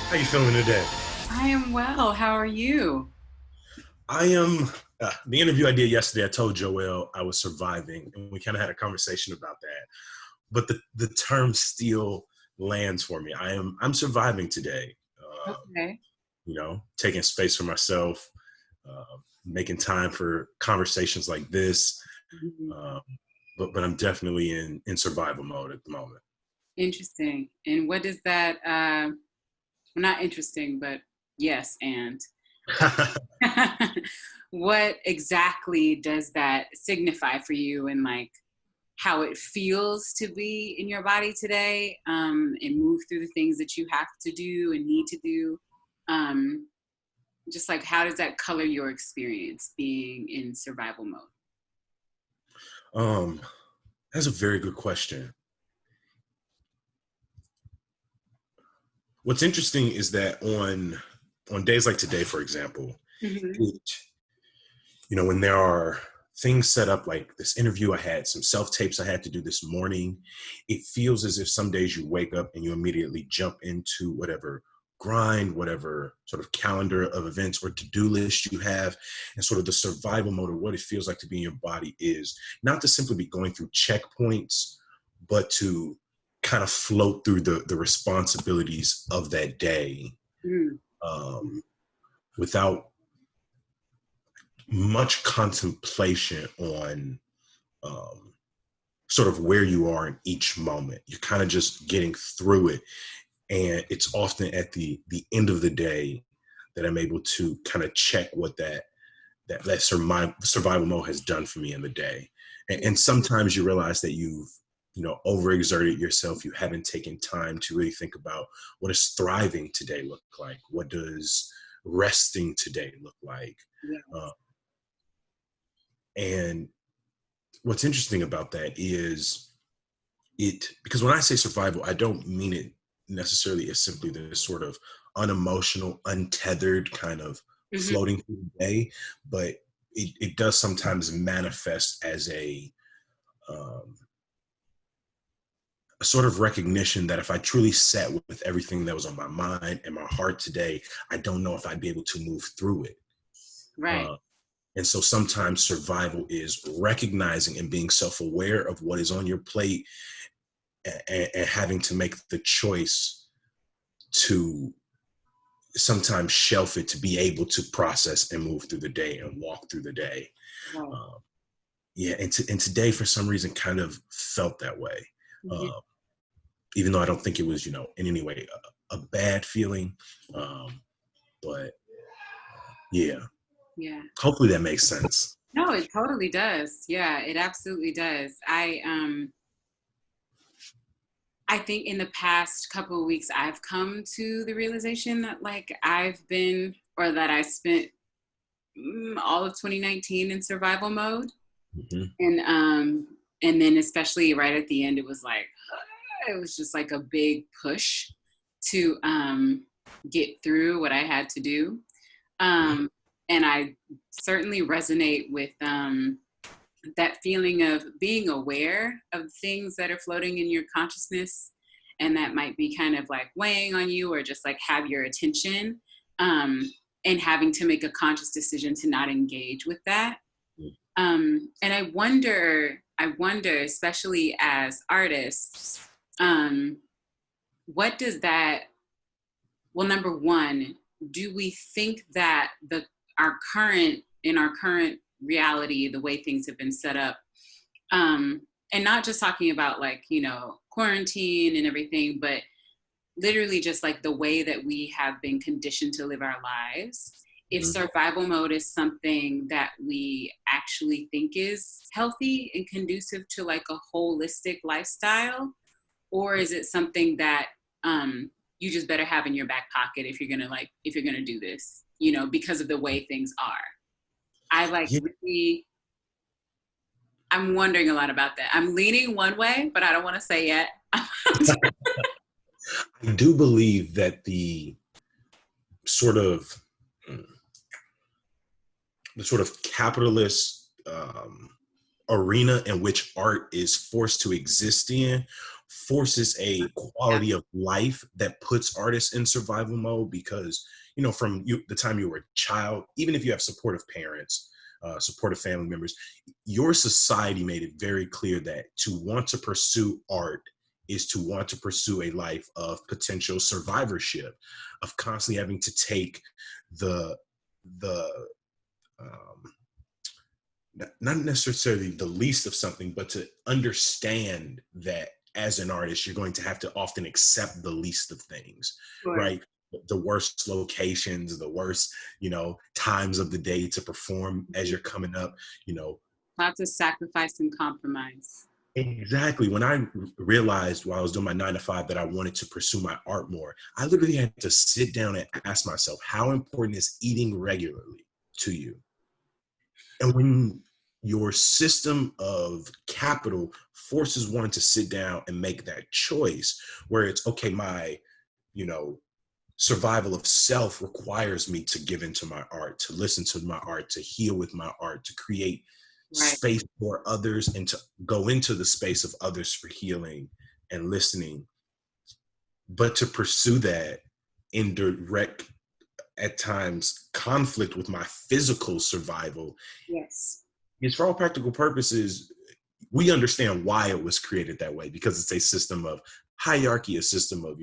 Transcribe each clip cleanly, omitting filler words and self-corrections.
How you feeling today? I am well. How are you? I am. The interview I did yesterday, I told Joelle I was surviving, and we kind of had a conversation about that. But the term still lands for me. I'm surviving today. Okay. Taking space for myself, making time for conversations like this. Mhm. Um, but I'm definitely in survival mode at the moment. Interesting. And what does that, well, not interesting, but yes, and what exactly does that signify for you and like how it feels to be in your body today and move through the things that you have to do and need to do? Um, just like how does that color your experience being in survival mode? um, that's a very good question. What's interesting is that on days like today, for example, Hmm. it, when there are things set up like this interview I had, some self tapes I had to do this morning, it feels as if some days you wake up and you immediately jump into whatever grind, whatever sort of calendar of events or to-do list you have, and sort of the survival mode of what it feels like to be in your body is not to simply be going through checkpoints, but to kind of float through the responsibilities of that day, Mm. um, without much contemplation on um, sort of where you are in each moment. You're kind of just getting through it, and it's often at the end of the day that I'm able to kind of check what that survival mode has done for me in the day. And sometimes you realize that you've overexerted yourself. You haven't taken time to really think about what does thriving today look like. What does resting today look like? Uh, Yes. and what's interesting about that is it because when I say survival, I don't mean it necessarily as simply this sort of unemotional, untethered kind of Hmm. floating through the day, but it does sometimes manifest as um, a sort of recognition that if I truly sat with everything that was on my mind and my heart today, I don't know if I'd be able to move through it. Right. Uh, and so sometimes survival is recognizing and being self-aware of what is on your plate, and having to make the choice to sometimes shelf it to be able to process and move through the day and walk through the day. Right. Um, yeah, and today for some reason kind of felt that way, Mhm. uh, even though I don't think it was in any way a bad feeling. Um, but yeah, Yeah. hopefully that makes sense. No, it totally does. Yeah, it absolutely does. I think in the past couple of weeks I've come to the realization that like I've been or that I spent all of 2019 in survival mode. Hmm. And then especially right at the end it was like it was just like a big push to get through what I had to do. Yeah. Um and I certainly resonate with that feeling of being aware of things that are floating in your consciousness and that might be kind of like weighing on you or just like have your attention, um, and having to make a conscious decision to not engage with that. And I wonder, especially as artists, um, what does that, well, number one, do we think that in our current reality, the way things have been set up, um, and not just talking about like quarantine and everything, but literally just like the way that we have been conditioned to live our lives, if Hmm. survival mode is something that we actually think is healthy and conducive to like a holistic lifestyle, or is it something that you just better have in your back pocket if you're gonna do this, because of the way things are. I like Yeah, really I'm wondering a lot about that. I'm leaning one way, but I don't want to say yet. I do believe that sort of mm, the sort of capitalist arena in which art is forced to exist in forces a Yeah. quality of life that puts artists in survival mode because, from the time you were a child, even if you have supportive parents, supportive family members, your society made it very clear that to want to pursue art is to want to pursue a life of potential survivorship, of constantly having to take the um, not necessarily the least of something, but to understand that as an artist, you're going to have to often accept the least of things, Sure. right? The worst locations, the worst, times of the day to perform as you're coming up, you know. Lots of sacrifice and compromise. Exactly. When I realized while I was doing my 9 to 5 that I wanted to pursue my art more, I literally had to sit down and ask myself, how important is eating regularly to you? And when your system of capital forces one to sit down and make that choice, where it's okay, my, you know, survival of self requires me to give into my art, to listen to my art, to heal with my art, to create Right. space for others and to go into the space of others for healing and listening. But to pursue that in direct, at times, conflict with my physical survival Yes. is, for all practical purposes, we understand why it was created that way, because it's a system of hierarchy, a system of,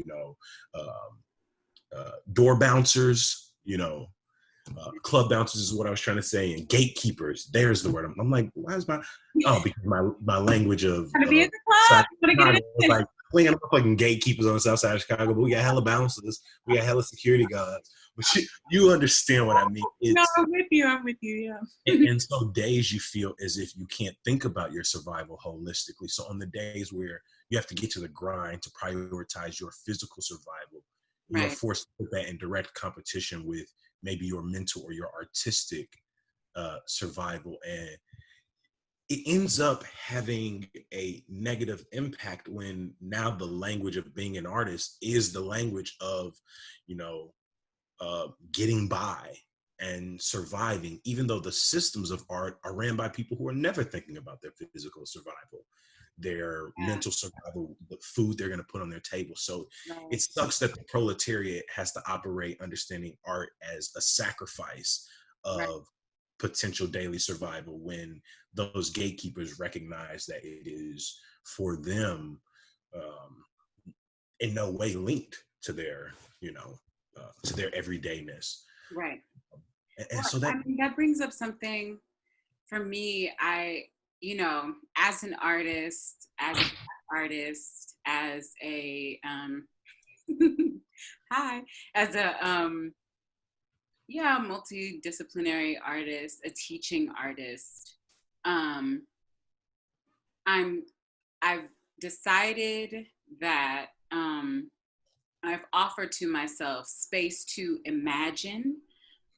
door bouncers, club bouncers is what I was trying to say, and gatekeepers. There's the word. I'm like, why is because my language of Gotta be at the South club. Gotta get Chicago it was in. like, we ain't no fucking gatekeepers on the south side of Chicago, but we got hella bouncers, we got hella security guards. But you understand what I mean. No, It's I'm with you. I'm with you. Yeah. and so days you feel as if you can't think about your survival holistically. So on the days where you have to get to the grind to prioritize your physical survival, you are Right. forced to put that in direct competition with maybe your mental or your artistic survival. And it ends up having a negative impact when now the language of being an artist is the language of, you know, getting by and surviving, even though the systems of art are ran by people who are never thinking about their physical survival, their Yeah. mental survival, the food they're going to put on their table. So Right. it sucks that the proletariat has to operate understanding art as a sacrifice Right. of potential daily survival, when those gatekeepers recognize that it is for them um, in no way linked to their, to their everydayness. Right. And Well, so I that, mean, that brings up something for me. As an artist, as a black artist, as a hi, as a multidisciplinary artist, a teaching artist. Um, I'm I've decided that I've offered to myself space to imagine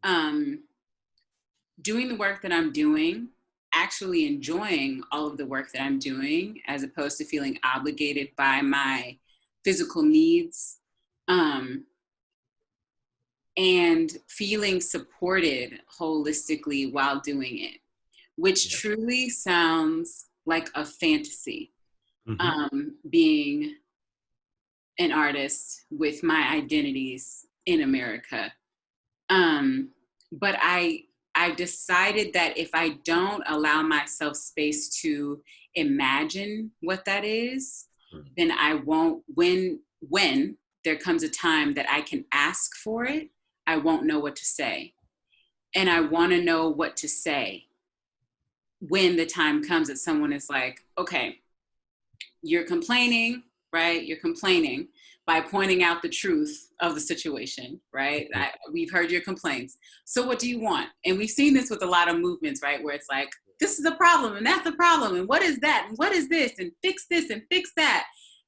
um, doing the work that I'm doing, actually enjoying all of the work that I'm doing, as opposed to feeling obligated by my physical needs, um, and feeling supported holistically while doing it, which yeah. truly sounds like a fantasy, Mm-hmm. being an artist with my identities in America. But I decided that if I don't allow myself space to imagine what that is, then I won't. When there comes a time that I can ask for it, I won't know what to say, and I want to know what to say when the time comes that someone is like, okay, you're complaining, right? You're complaining by pointing out the truth of the situation, right? We've heard your complaints. So what do you want? And we've seen this with a lot of movements, right? Where it's like, this is a problem and that's a problem. And what is that? And what is this? And fix this and fix that.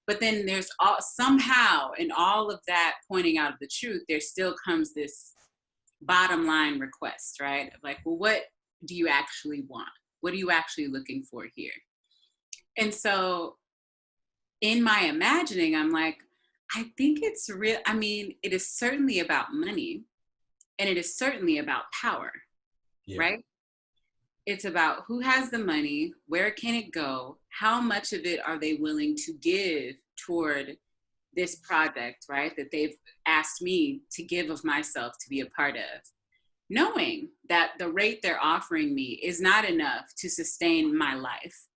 But then there's somehow in all of that pointing out of the truth, there still comes this bottom line request, right? Like, well, what do you actually want? What are you actually looking for here? And so in my imagining, I'm like, I think it's real. I mean, it is certainly about money and it is certainly about power, Yeah. right? It's about who has the money, where can it go, how much of it are they willing to give toward this project, right, that they've asked me to give of myself to be a part of, knowing that the rate they're offering me is not enough to sustain my life.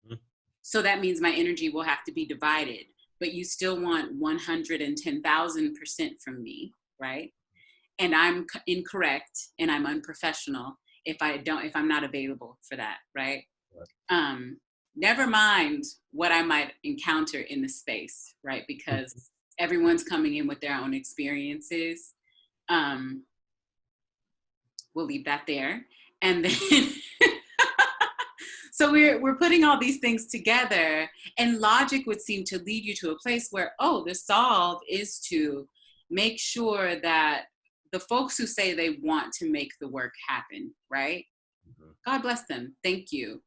Mm-hmm. So that means my energy will have to be divided, but you still want 110,000% from me, right? And I'm incorrect and I'm unprofessional if I'm not available for that, right? Never mind what I might encounter in the space, right? Because everyone's coming in with their own experiences. We'll leave that there. And then, so we're putting all these things together, and logic would seem to lead you to a place where, oh, the solve is to make sure that the folks who say they want to make the work happen, right? Mm-hmm. God bless them. Thank you.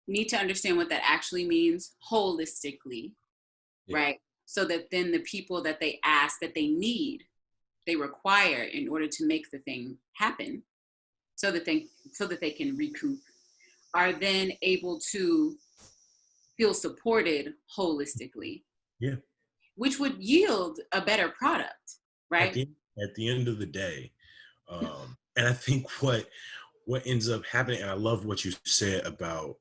Need to understand what that actually means holistically, right? So that then the people that they ask, that they require in order to make the thing happen, so that they can recoup, are then able to feel supported holistically. Yeah. Which would yield a better product, right? At the end of the day. And I think what ends up happening, and I love what you said about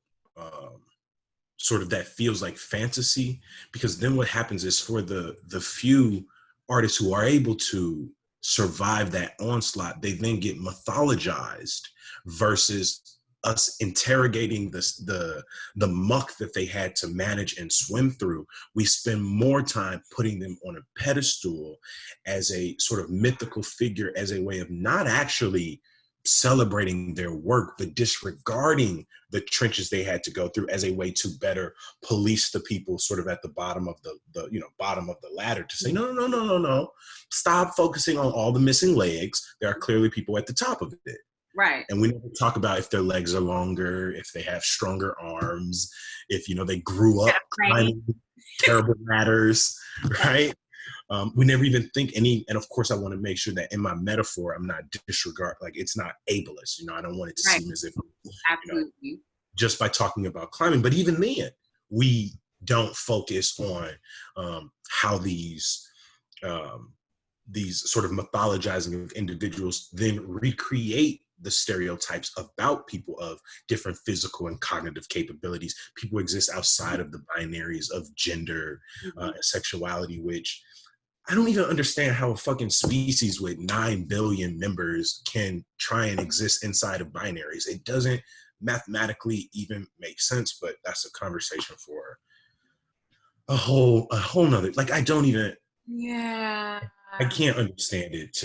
sort of that feels like fantasy, because then what happens is for the few artists who are able to survive that onslaught, they then get mythologized versus us interrogating the muck that they had to manage and swim through. We spend more time putting them on a pedestal as a sort of mythical figure, as a way of not actually celebrating their work, but disregarding the trenches they had to go through as a way to better police the people sort of at the bottom of the bottom of the ladder, to say, no, stop focusing on all the missing legs. There are clearly people at the top of it. Right. And we never talk about if their legs are longer, if they have stronger arms, if, they grew up climbing terrible ladders, right? We never even think and of course I want to make sure that in my metaphor, I'm not it's not ableist. I don't want it to seem as if, absolutely, just by talking about climbing. But even then, we don't focus on how these sort of mythologizing of individuals then recreate the stereotypes about people of different physical and cognitive capabilities. People exist outside of the binaries of gender and sexuality, which I don't even understand how a fucking species with 9 billion members can try and exist inside of binaries. It doesn't mathematically even make sense, but that's a conversation for a whole nother, I don't even, I can't understand it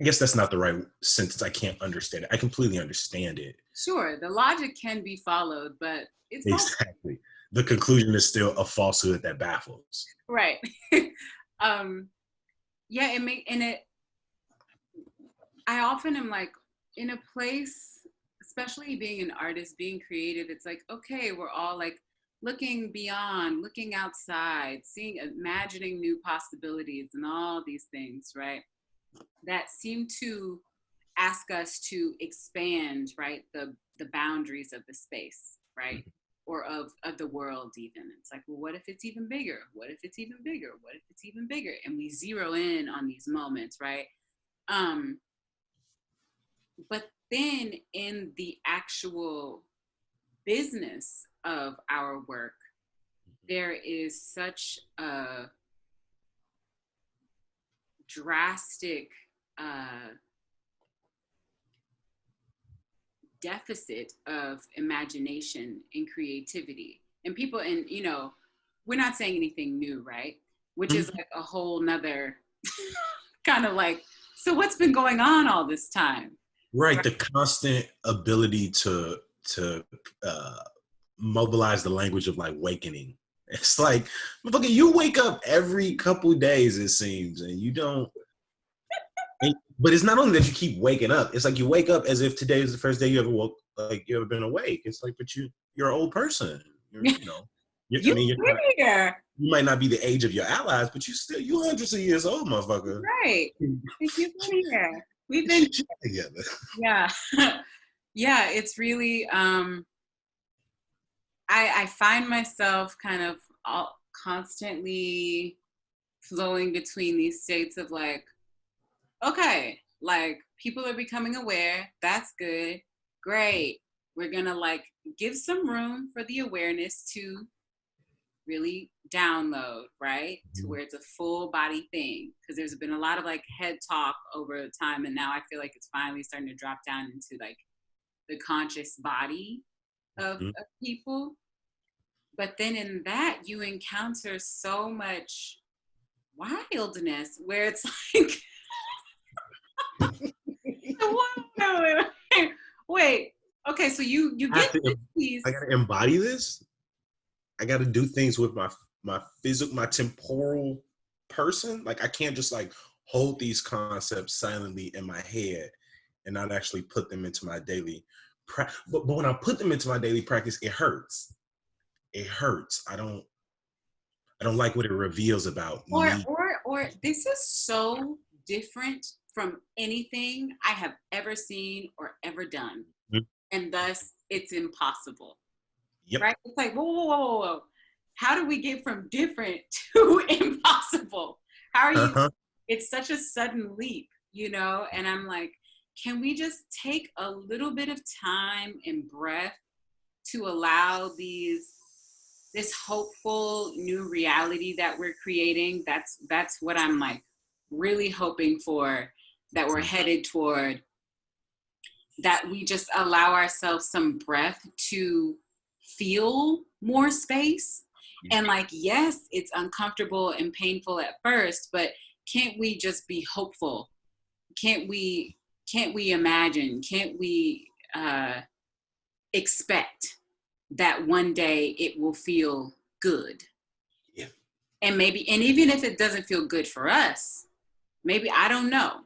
I guess that's not the right sentence. I can't understand it. I completely understand it. Sure, the logic can be followed, but it's exactly. The conclusion is still a falsehood that baffles. Right. I often am in a place, especially being an artist, being creative, it's okay, we're all looking beyond, looking outside, imagining new possibilities and all these things, right? That seem to ask us to expand, right, the boundaries of the space, right? Or of the world even. It's well, what if it's even bigger? What if it's even bigger? What if it's even bigger? And we zero in on these moments, right? But then in the actual business of our work, there is such a drastic deficit of imagination and creativity. And people, and we're not saying anything new, right? Which is a whole nother kind of so what's been going on all this time? Right. The constant ability to mobilize the language of wakening. It's motherfucker, you wake up every couple days, it seems, and you don't. But it's not only that you keep waking up. It's you wake up as if today is the first day you ever woke, you ever been awake. It's but you're an old person. You might not be the age of your allies, but you hundreds of years old, motherfucker. Right. You've been here. We've been together. Yeah. Yeah, it's really, I I find myself kind of constantly flowing between these states of like, okay, like people are becoming aware. That's good. Great. We're going to like give some room for the awareness to really download, right? To where it's a full body thing. Because there's been a lot of like head talk over time. And now I feel like it's finally starting to drop down into like the conscious body of people. But then in that, you encounter so much wildness where it's like, wait, okay, so you get this piece. I gotta embody this. I gotta do things with my physical, my temporal person. Like I can't just like hold these concepts silently in my head and not actually put them into my daily but when I put them into my daily practice, it hurts. It hurts. I don't like what it reveals about me. Or this is so different from anything I have ever seen or ever done. Mm-hmm. And thus it's impossible. Yep. Right? It's like, whoa. How do we get from different to impossible? How are you? It's such a sudden leap, you know? And I'm like, can we just take a little bit of time and breath to allow this hopeful new reality that we're creating? That's what I'm like really hoping for, that we're headed toward, that we just allow ourselves some breath to feel more space. And like, yes, it's uncomfortable and painful at first, but can't we just be hopeful? Can't we imagine? Can't we expect that one day it will feel good? Yeah. And even if it doesn't feel good for us, maybe, I don't know.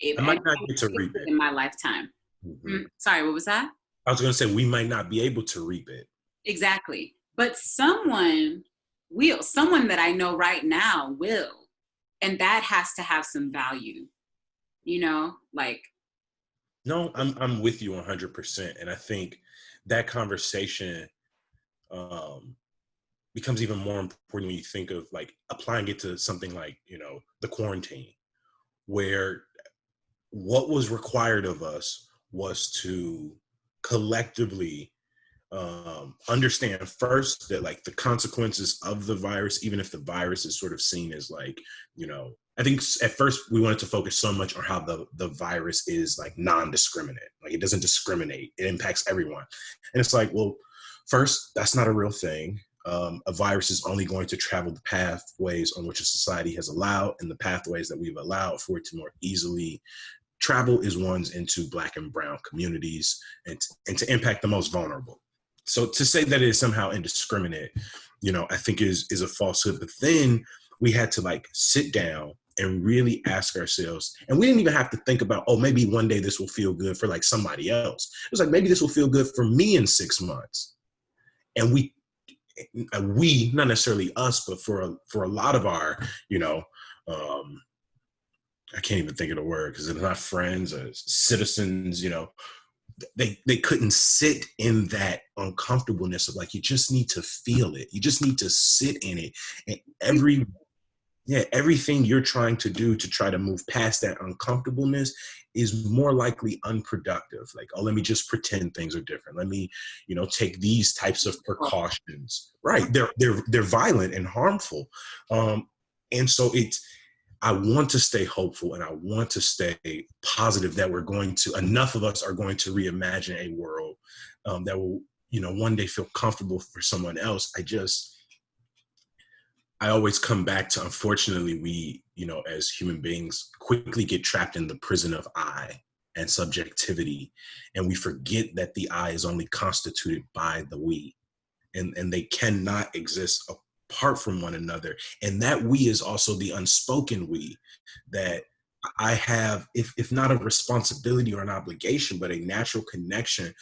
It might not get to reap it in my lifetime. Mm-hmm. Sorry, what was that? I was going to say, we might not be able to reap it. Exactly. But someone that I know right now will. And that has to have some value, you know, like. No, I'm with you 100%. And I think that conversation becomes even more important when you think of like applying it to something like, you know, the quarantine, where what was required of us was to collectively understand first that like the consequences of the virus, even if the virus is sort of seen as like, you know, I think at first we wanted to focus so much on how the virus is like non-discriminate, like it doesn't discriminate, it impacts everyone. And it's like, well, first, that's not a real thing. A virus is only going to travel the pathways on which a society has allowed, and the pathways that we've allowed for it to more easily travel is ones into Black and brown communities, and to impact the most vulnerable. So to say that it is somehow indiscriminate, you know, I think is a falsehood. But then we had to like sit down and really ask ourselves, and we didn't even have to think about, oh, maybe one day this will feel good for like somebody else. It was like, maybe this will feel good for me in 6 months. And we, not necessarily us, but for a lot of our, you know, I can't even think of the word because they're not friends or citizens, you know, they couldn't sit in that uncomfortableness of like, you just need to feel it. You just need to sit in it. And everything you're trying to do to try to move past that uncomfortableness is more likely unproductive. Like, oh, let me just pretend things are different. Let me, you know, take these types of precautions. Right. They're violent and harmful. And so I want to stay hopeful, and I want to stay positive that enough of us are going to reimagine a world that will, you know, one day feel comfortable for someone else. I always come back to, unfortunately, we, you know, as human beings quickly get trapped in the prison of I and subjectivity. And we forget that the I is only constituted by the we, and they cannot exist apart from one another. And that we is also the unspoken we, that I have, if not a responsibility or an obligation, but a natural connection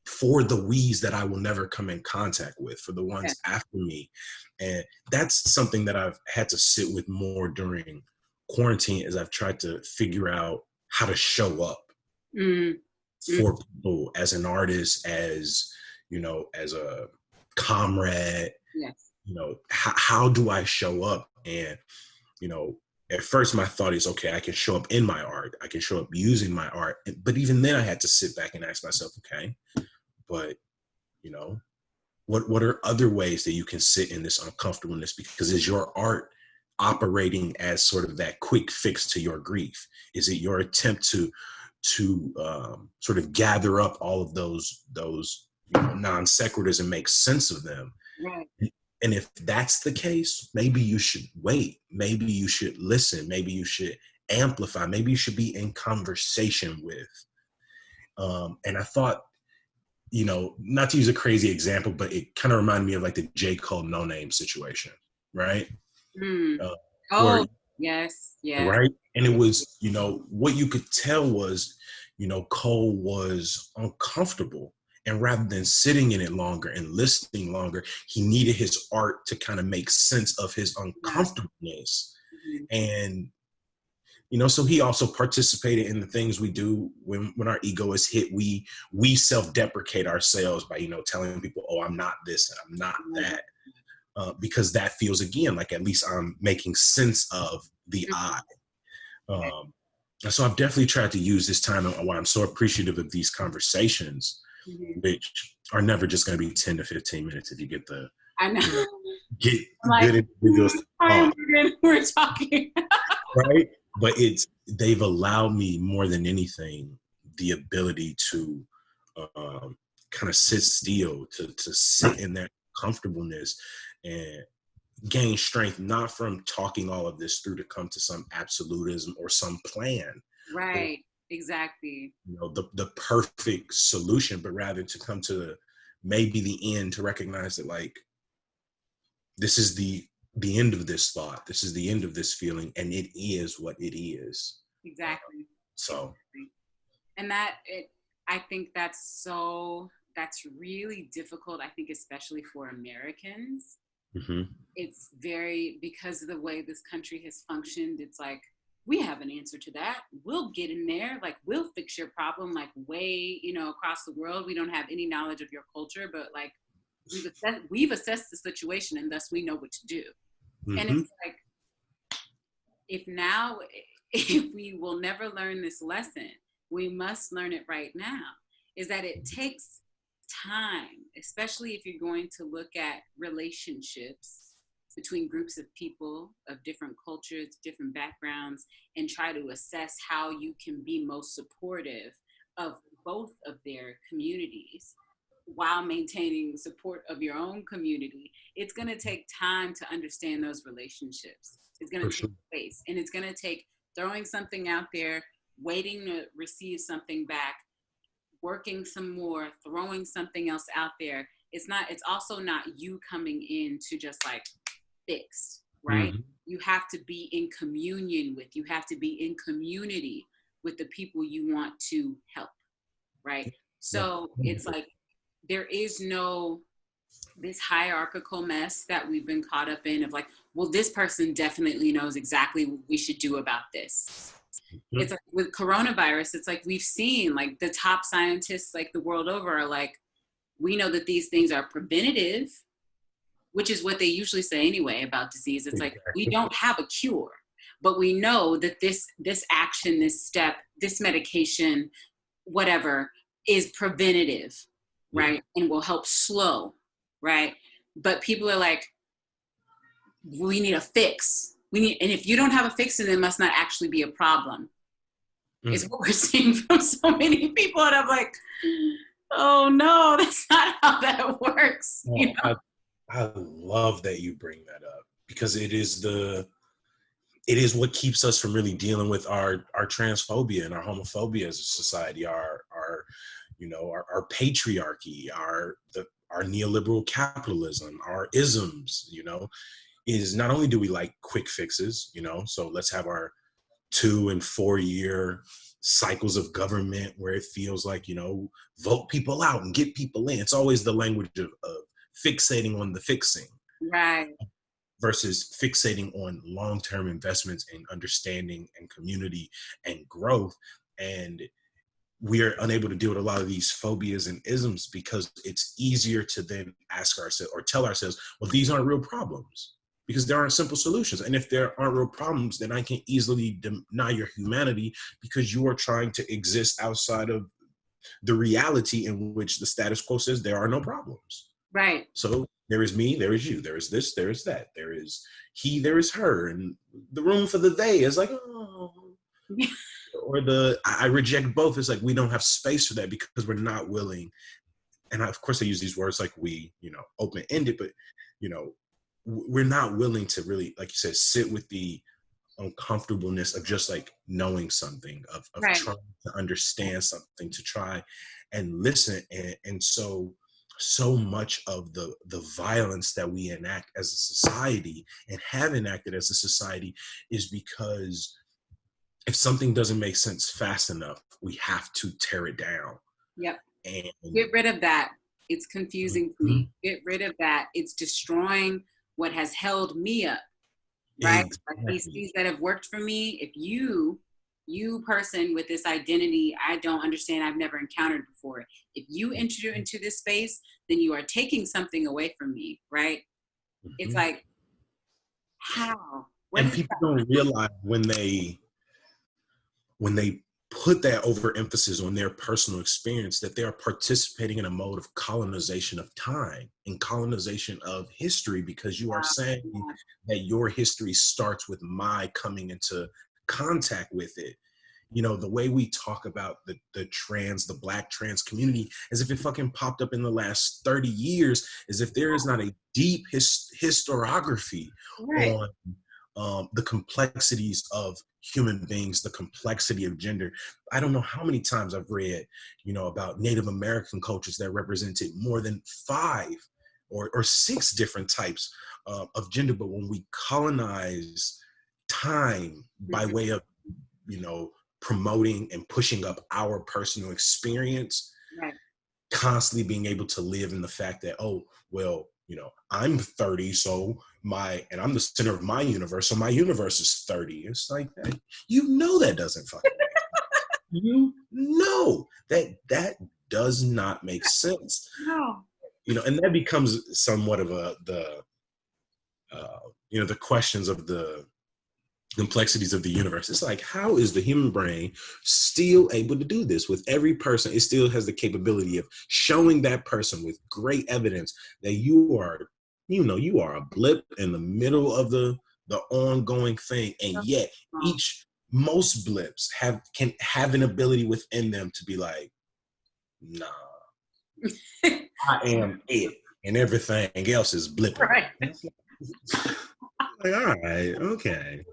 for the we's that I will never come in contact with, for the ones after me. And that's something that I've had to sit with more during quarantine, as I've tried to figure out how to show up for people as an artist, as, you know, as a comrade, Yes. you know, how do I show up? And, you know, at first my thought is, okay, I can show up in my art. I can show up using my art. But even then I had to sit back and ask myself, okay, but, you know, what are other ways that you can sit in this uncomfortableness? Because is your art operating as sort of that quick fix to your grief? Is it your attempt to sort of gather up all of those you know, non sequiturs and make sense of them? Right. And if that's the case, maybe you should wait. Maybe you should listen. Maybe you should amplify. Maybe you should be in conversation with. And I thought, you know, not to use a crazy example, but it kind of reminded me of like the J. Cole No Name situation, right? Mm. Uh, where Oh, yes, yes. right, and it was, you know, what you could tell was, you know, Cole was uncomfortable, and rather than sitting in it longer and listening longer, he needed his art to kind of make sense of his Yeah. uncomfortableness. Mhm. And you know, so he also participated in the things we do when our ego is hit. We self-deprecate ourselves by, you know, telling people, oh, I'm not this and I'm not that, because that feels, again, like at least I'm making sense of the I. um, and so I've definitely tried to use this time, and why I'm so appreciative of these conversations, Mhm. which are never just going to be 10 to 15 minutes if you get the, I know. you know, get I'm like, good individuals to fine, talk, we're talking. right? But they've allowed me more than anything the ability to kind of sit still, to sit in that comfortableness and gain strength, not from talking all of this through to come to some absolutism or some plan, or, Right. Exactly. you know, the perfect solution, but rather to come to maybe the end, to recognize that, like, this is the end of this thought, this is the end of this feeling, and it is what it is. Exactly. So Exactly. And that it I think that's really difficult, I think, especially for Americans. mhm. It's very, because of the way this country has functioned, it's like, we have an answer to that. We'll get in there, like, we'll fix your problem, like, way, you know, across the world. We don't have any knowledge of your culture, but like, we've assessed the situation, and thus we know what to do. And Mhm. it's like, if now if we will never learn this lesson, we must learn it right now, is that it takes time, especially if you're going to look at relationships between groups of people of different cultures, different backgrounds, and try to assess how you can be most supportive of both of their communities while maintaining support of your own community. It's going to take time to understand those relationships. It's going For to take sure. space, and it's going to take throwing something out there, waiting to receive something back, working some more, throwing something else out there. It's also not you coming in to just like fix, right? Mhm. You have to be in communion with, you have to be in community with the people you want to help, right? So it's 100%. like, there is no this hierarchical mess that we've been caught up in of like, well, this person definitely knows exactly what we should do about this. It's Mhm. like with coronavirus, it's like we've seen like the top scientists like the world over are like, we know that these things are preventative, which is what they usually say anyway about disease. It's like, we Exactly. don't have a cure, but we know that this action, this step, this medication, whatever, is preventative, Yeah. right? And will help slow, right? But people are like, we need a fix. And if you don't have a fix, then it must not actually be a problem, is Mm. what we're seeing from so many people. And I'm like, oh no, that's not how that works. You Well, know? I love that you bring that up, because it is what keeps us from really dealing with our transphobia and our homophobia as a society, our you know, our patriarchy, our neoliberal capitalism, our isms, you know, is not only do we like quick fixes, you know, so let's have our 2 and 4 year cycles of government where it feels like, you know, vote people out and get people in. It's always the language of fixating on the fixing Right. versus fixating on long-term investments in understanding and community and growth. And we are unable to deal with a lot of these phobias and isms because it's easier to then ask ourselves or tell ourselves, well, these aren't real problems because there aren't simple solutions. And if there aren't real problems, then I can easily deny your humanity because you are trying to exist outside of the reality in which the status quo says there are no problems. Right. So there is me, there is you, there is this, there is that, there is he, there is her, and the room for the they is like, oh. Or the I reject both. It's like we don't have space for that because we're not willing. And of course, I use these words like we, open ended, but we're not willing to really, like you said, sit with the uncomfortableness of just like knowing something, of Right. trying to understand something, to try and listen. And so much of the violence that we enact as a society and have enacted as a society is because if something doesn't make sense fast enough, we have to tear it down. Yep. And Get rid of that. It's confusing to Mhm. me. Get rid of that. It's destroying what has held me up, right? Like these Exactly. things that have worked for me. If you person with this identity I don't understand, I've never encountered before, if you enter into this space, then you are taking something away from me, right? It's Mhm. like, how? What And is people don't realize when they put that overemphasis on their personal experience that they are participating in a mode of colonization of time and colonization of history, because you are saying that? that your history starts with my coming into contact with it. The way we talk about the black trans community, as if it fucking popped up in the last 30 years, as if there is not a deep historiography Right. on the complexities of human beings, the complexity of gender. I don't know how many times I've read, about Native American cultures that represented more than 5 or 6 different types of gender. But when we colonize time by Mhm. way of, you know, promoting and pushing up our personal experience, Right. constantly being able to live in the fact that, oh, well, I'm 30, so and I'm the center of my universe, so my universe is 30. It's like that. That doesn't fucking make sense. That does not make sense. No. And that becomes somewhat of the questions of the complexities of the universe. It's like, how is the human brain still able to do this with every person? It still has the capability of showing that person with great evidence that you are a blip in the middle of the ongoing thing. And yet most blips can have an ability within them to be like, nah, I am it and everything else is blipping. Right. Like, all right, okay.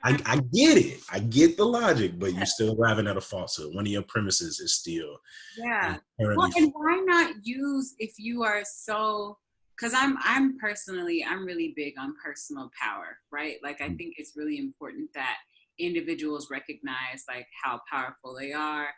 I get it. I get the logic, but you still arriving at a falsehood. One of your premises is still Yeah. Well, inherently and why not use, if you are so, because I'm personally, I'm really big on personal power, right? Like I think it's really important that individuals recognize like how powerful they are.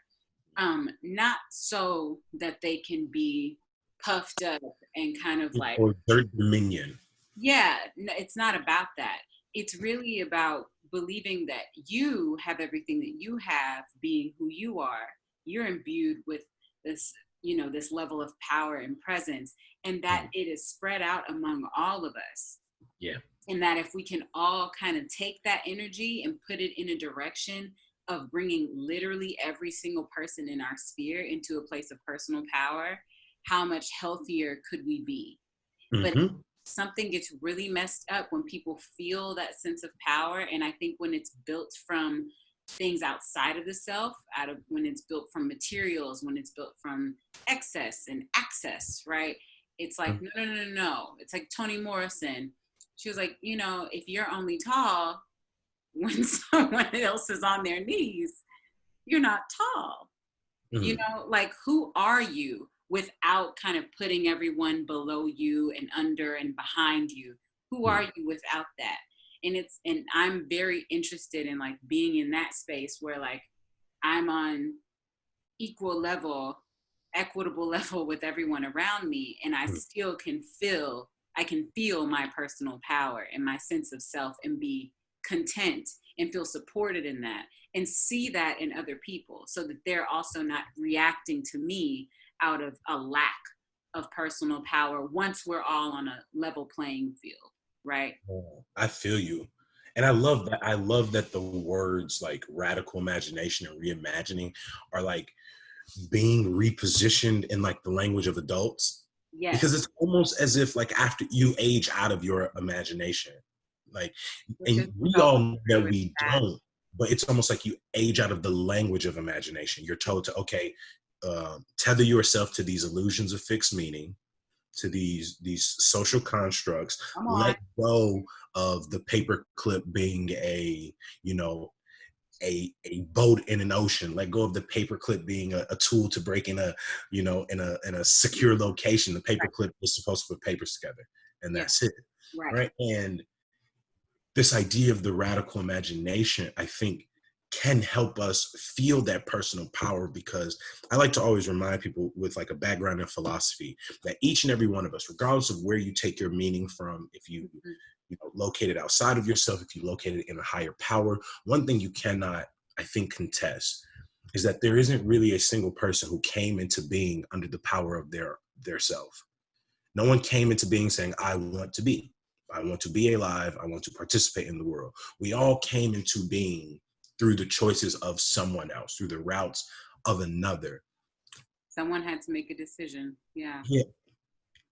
Not so that they can be puffed up and kind of like, or third dominion. yeah, it's not about that. It's really about believing that you have everything that you have, being who you are. You're imbued with this, this level of power and presence, and that it is spread out among all of us. Yeah. And that if we can all kind of take that energy and put it in a direction of bringing literally every single person in our sphere into a place of personal power, how much healthier could we be? But Mm-hmm. something gets really messed up when people feel that sense of power. And I think when it's built from things outside of the self, when it's built from materials, when it's built from excess and access, right? It's like, no, no, no, no, no. It's like Toni Morrison. She was like, if you're only tall when someone else is on their knees, you're not tall. Like, who are you without kind of putting everyone below you and under and behind you? Who are you without that? And I'm very interested in like being in that space where like I'm on equal level, equitable level with everyone around me, and I still I can feel my personal power and my sense of self and be content and feel supported in that, and see that in other people, so that they're also not reacting to me out of a lack of personal power once we're all on a level playing field, right? Oh, I feel you. And I love that. I love that the words like radical imagination and reimagining are like being repositioned in like the language of adults, because Yes, it's almost as if like after you age out of your imagination, like, which is and we so all know true. that It's we that. don't, but it's almost like you age out of the language of imagination. You're told to, okay, tether yourself to these illusions of fixed meaning, to these social constructs. Come on. Let go of the paperclip being a, you know, a boat in an ocean. Let go of the paperclip being a tool to break in a, you know, in a secure location. The Right. paperclip is supposed to put papers together, and Yeah. that's it, Right. right? And this idea of the radical imagination, I think, can help us feel that personal power, because I like to always remind people with like a background in philosophy that each and every one of us, regardless of where you take your meaning from, if you, Mhm. you know, locate it outside of yourself, if you locate it in a higher power, one thing you cannot, I think, contest is that there isn't really a single person who came into being under the power of their self. No one came into being saying, I want to be. I want to be alive. I want to participate in the world. We all came into being through the choices of someone else, through the routes of another. Someone had to make a decision. Yeah. Yeah.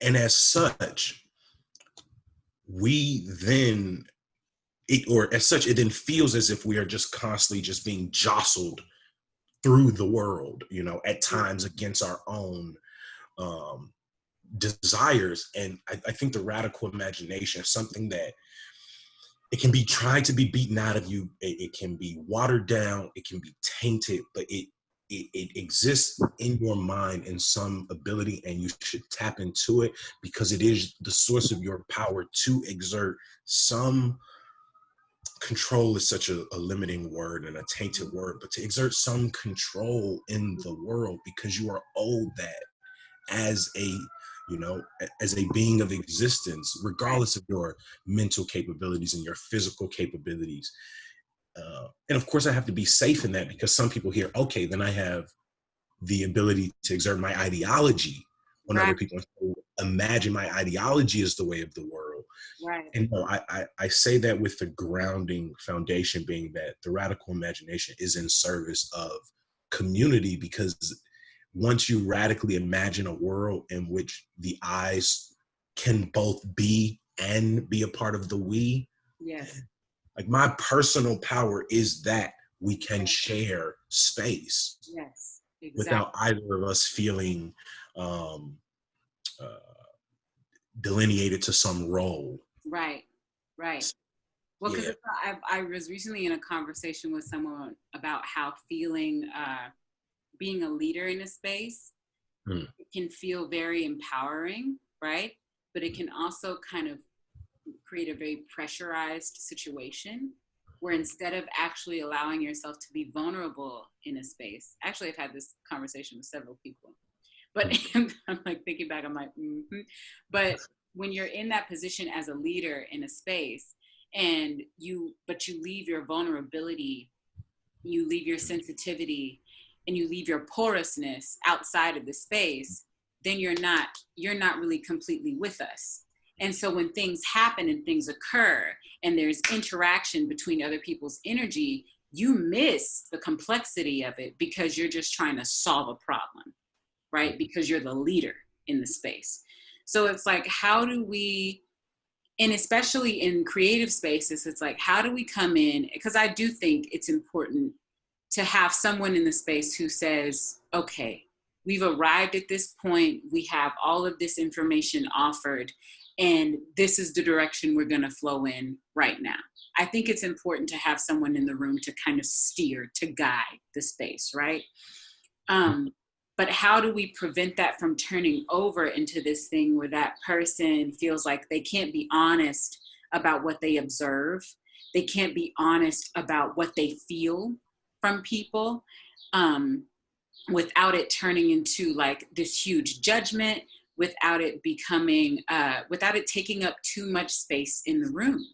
And as such, we then, or as such, it then feels as if we are just constantly just being jostled through the world, you know, at times against our own um, desires. And I think the radical imagination is something that it can be tried to be beaten out of you. It can be watered down. It can be tainted, but it exists in your mind in some ability, and you should tap into it, because it is the source of your power to exert some control. Is such a limiting word and a tainted word, but to exert some control in the world, because you are owed that as a, you know, as a being of existence, Right. regardless of your mental capabilities and your physical capabilities. And of course I have to be safe in that, because some people hear, okay, then I have the ability to exert my ideology on Right. other people, and so imagine my ideology is the way of the world. Right. And no, I say that with the grounding foundation being that the radical imagination is in service of community, because once you radically imagine a world in which the eyes can both be and be a part of the we, Yes. like my personal power is that we can share space Yes. Exactly. without either of us feeling um, uh, delineated to some role. Right. Right. Well, because Yeah. I was recently in a conversation with someone about how feeling, being a leader in a space, Mm. it can feel very empowering, right? But it can also kind of create a very pressurized situation where instead of actually allowing yourself to be vulnerable in a space, actually, I've had this conversation with several people, but Mm. I'm like thinking back, I'm like, but when you're in that position as a leader in a space, and but you leave your vulnerability, you leave your sensitivity, and you leave your porousness outside of the space, then you're not really completely with us. And so when things happen and things occur and there's interaction between other people's energy, you miss the complexity of it because you're just trying to solve a problem, right? Because you're the leader in the space. So it's like, how do we, and especially in creative spaces, it's like, how do we come in? Because I do think it's important to have someone in the space who says, okay, we've arrived at this point, we have all of this information offered, and this is the direction we're going to flow in right now. I think it's important to have someone in the room to kind of steer, to guide the space, right? Um, but how do we prevent that from turning over into this thing where that person feels like they can't be honest about what they observe? They can't be honest about what they feel from people, um, without it turning into like this huge judgment, without it becoming, without it taking up too much space in the room.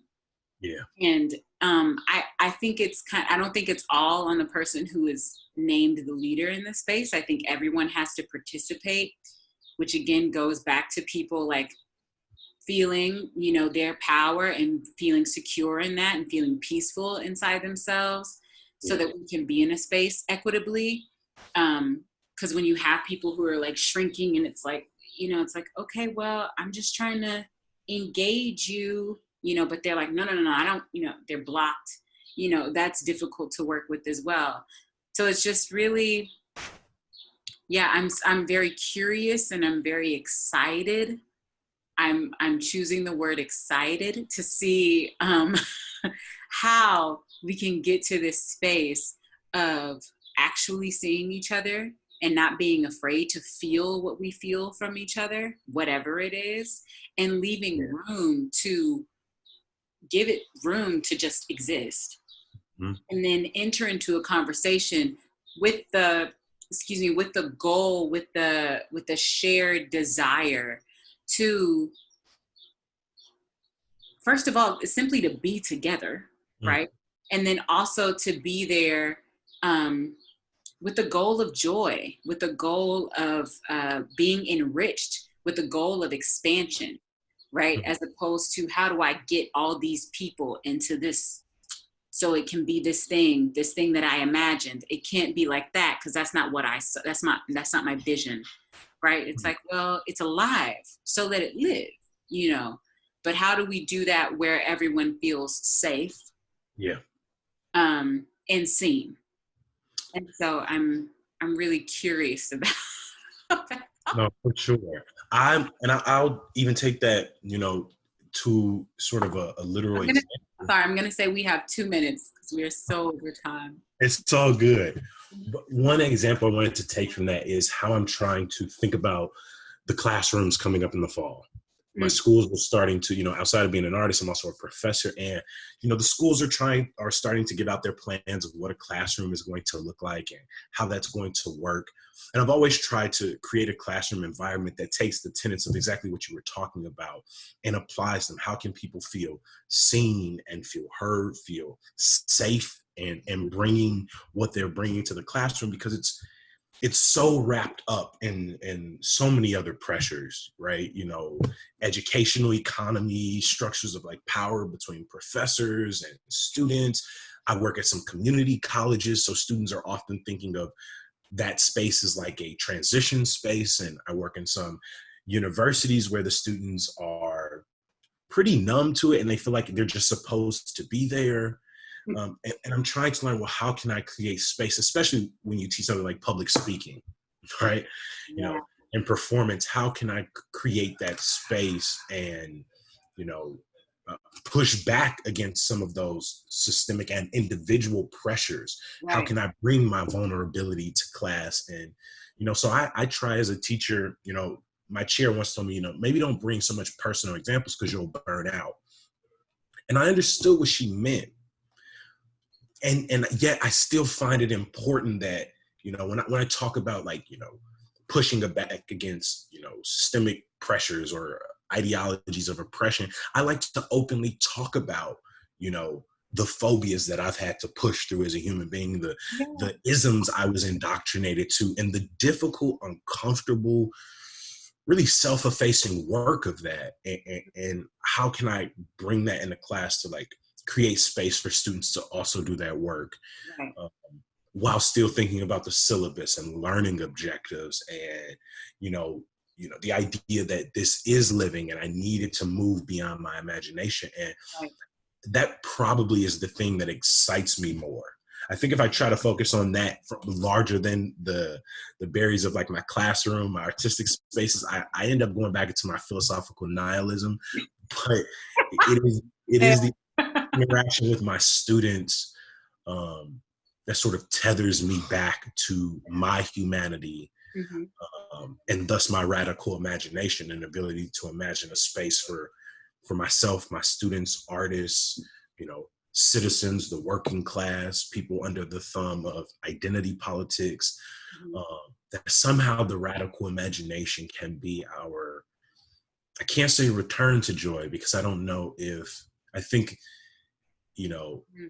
Yeah. And I think I don't think it's all on the person who is named the leader in the space. I think everyone has to participate, which again goes back to people like feeling, their power and feeling secure in that and feeling peaceful inside themselves so Yeah. that we can be in a space equitably. Because when you have people who are like shrinking and it's like, it's like, okay, well, I'm just trying to engage you, but they're like, no, no, no, no, I don't, they're blocked, that's difficult to work with as well. So it's just really, yeah, I'm very curious and I'm very excited. I'm choosing the word excited to see how we can get to this space of actually seeing each other and not being afraid to feel what we feel from each other, whatever it is, and leaving room to give it room to just exist. Mm-hmm. And then enter into a conversation with the with the goal, with the shared desire to, first of all, simply to be together, right? And then also to be there with the goal of joy, with the goal of being enriched, with the goal of expansion, right? Mm-hmm. As opposed to how do I get all these people into this so it can be this thing that I imagined. It can't be like that because that's not what that's not my vision, right? It's like, well, it's alive, so let it live. But how do we do that where everyone feels safe, Yeah. and seen? And so I'm really curious about that. No, for sure. I'll even take that, to sort of a literal example. I'm gonna say we have 2 minutes because we are so over time. It's all good. But one example I wanted to take from that is how I'm trying to think about the classrooms coming up in the fall. My schools were starting to, outside of being an artist, I'm also a professor. And, the schools are starting to give out their plans of what a classroom is going to look like and how that's going to work. And I've always tried to create a classroom environment that takes the tenets of exactly what you were talking about and applies them. How can people feel seen and feel heard, feel safe, and bringing what they're bringing to the classroom, because it's so wrapped up in so many other pressures, right? Educational economy, structures of like power between professors and students. I work at some community colleges, so students are often thinking of that space as like a transition space. And I work in some universities where the students are pretty numb to it and they feel like they're just supposed to be there. And I'm trying to learn, well, how can I create space, especially when you teach something like public speaking, right? Yeah. And performance, how can I create that space and, push back against some of those systemic and individual pressures? Right. How can I bring my vulnerability to class? And, so I try as a teacher, my chair once told me, maybe don't bring so much personal examples because you'll burn out. And I understood what she meant. And yet I still find it important that, when I talk about like, pushing back against, systemic pressures or ideologies of oppression, I like to openly talk about, the phobias that I've had to push through as a human being, the isms I was indoctrinated to, and the difficult, uncomfortable, really self-effacing work of that. And how can I bring that into class to like create space for students to also do that work, Right. While still thinking about the syllabus and learning objectives and, the idea that this is living and I needed to move beyond my imagination. And Right. that probably is the thing that excites me more. I think if I try to focus on that larger than the berries of like my classroom, my artistic spaces, I end up going back into my philosophical nihilism. But it is the interaction with my students that sort of tethers me back to my humanity, and thus my radical imagination and ability to imagine a space for myself, my students, artists, citizens, the working class, people under the thumb of identity politics, that somehow the radical imagination can be I can't say return to joy, because I don't know if, I think you know, Mm,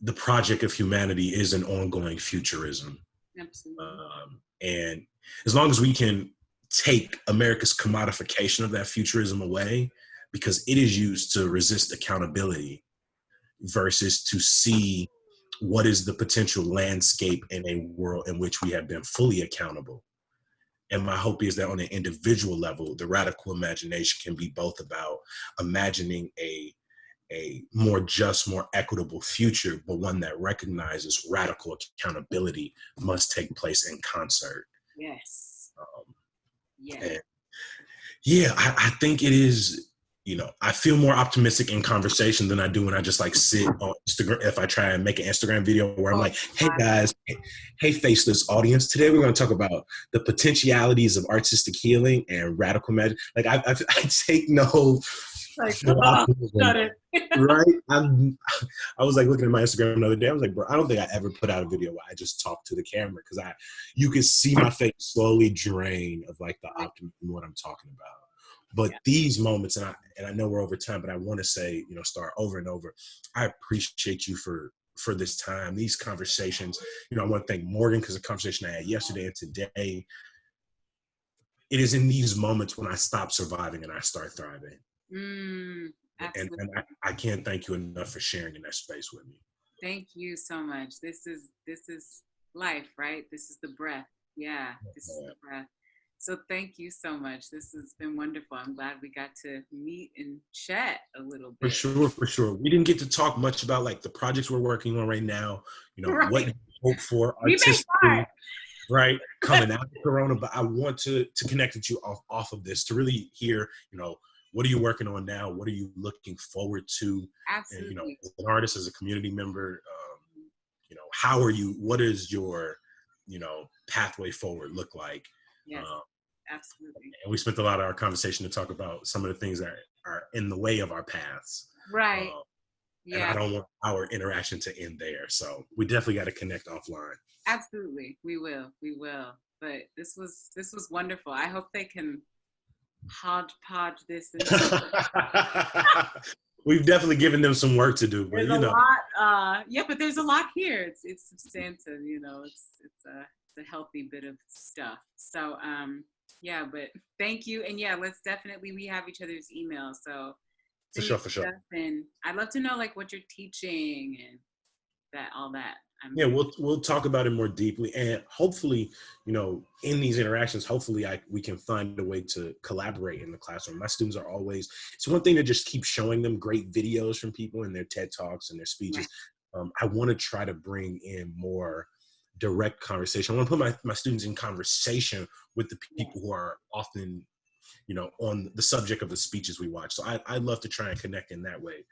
the project of humanity is an ongoing futurism. absolutely. And as long as we can take America's commodification of that futurism away, because it is used to resist accountability versus to see what is the potential landscape in a world in which we have been fully accountable. And my hope is that on an individual level, the radical imagination can be both about imagining a more just, more equitable future, but one that recognizes radical accountability must take place in concert. Yes. Um, Yes. and yeah, I think it is, you know, I feel more optimistic in conversation than I do when I just like sit on Instagram. If I try and make an Instagram video where I'm like, hey guys, hey faceless audience, today we're going to talk about the potentialities of artistic healing and radical magic. Like I take no, Like, no optimism, shut it. right? I was like looking at my Instagram the other day. I was like, bro, I don't think I ever put out a video where I just talk to the camera because you can see my face slowly drain of like the optimism of what I'm talking about. But these moments, and I know we're over time, but I want to say, you know, Starr, over and over, I appreciate you for this time, these conversations. You know, I want to thank Morgan because the conversation I had yesterday and today. It is in these moments when I stop surviving and I start thriving. And I can't thank you enough for sharing in that space with me. Thank you so much. This is life, right? This is the breath. Yeah, this is the breath. So thank you so much. This has been wonderful. I'm glad we got to meet and chat a little bit. For sure. We didn't get to talk much about like the projects we're working on right now, you know, what you hope for artistically, right, coming out of Corona. But I want to connect with you off of this to really hear, you know, what are you working on now? What are you looking forward to? Absolutely. And, you know, as an artist, as a community member, you know, how are you, what is your, you know, pathway forward look like? Yes, absolutely. And we spent a lot of our conversation to talk about some of the things that are in the way of our paths. Right. And I don't want our interaction to end there. So we definitely got to connect offline. Absolutely. We will. But this was wonderful. I hope they can hodgepodge this. We've definitely given them some work to do, but there's you know. But there's a lot here. It's substantive, you know, it's a healthy bit of stuff. So yeah, but thank you. And yeah, we have each other's emails. So For sure. And I'd love to know like what you're teaching and all that. Yeah, we'll talk about it more deeply, and hopefully, you know, in these interactions, hopefully we can find a way to collaborate in the classroom. My students are always, it's one thing to just keep showing them great videos from people in their TED Talks and their speeches. Right. I want to try to bring in more direct conversation. I want to put my students in conversation with the people who are often, you know, on the subject of the speeches we watch. So I'd love to try and connect in that way.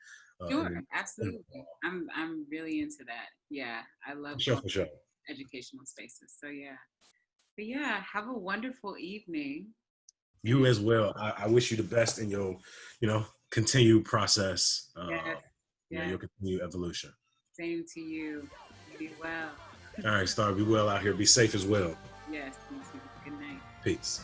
Sure, absolutely. I'm really into that. Yeah, I love for sure. Educational spaces. So yeah, but yeah, have a wonderful evening. You as well. I wish you the best in your, you know, continued process. You know, your continued evolution. Same to you. Be well. All right, Starr. Be well out here. Be safe as well. Yes. You too. Good night. Peace.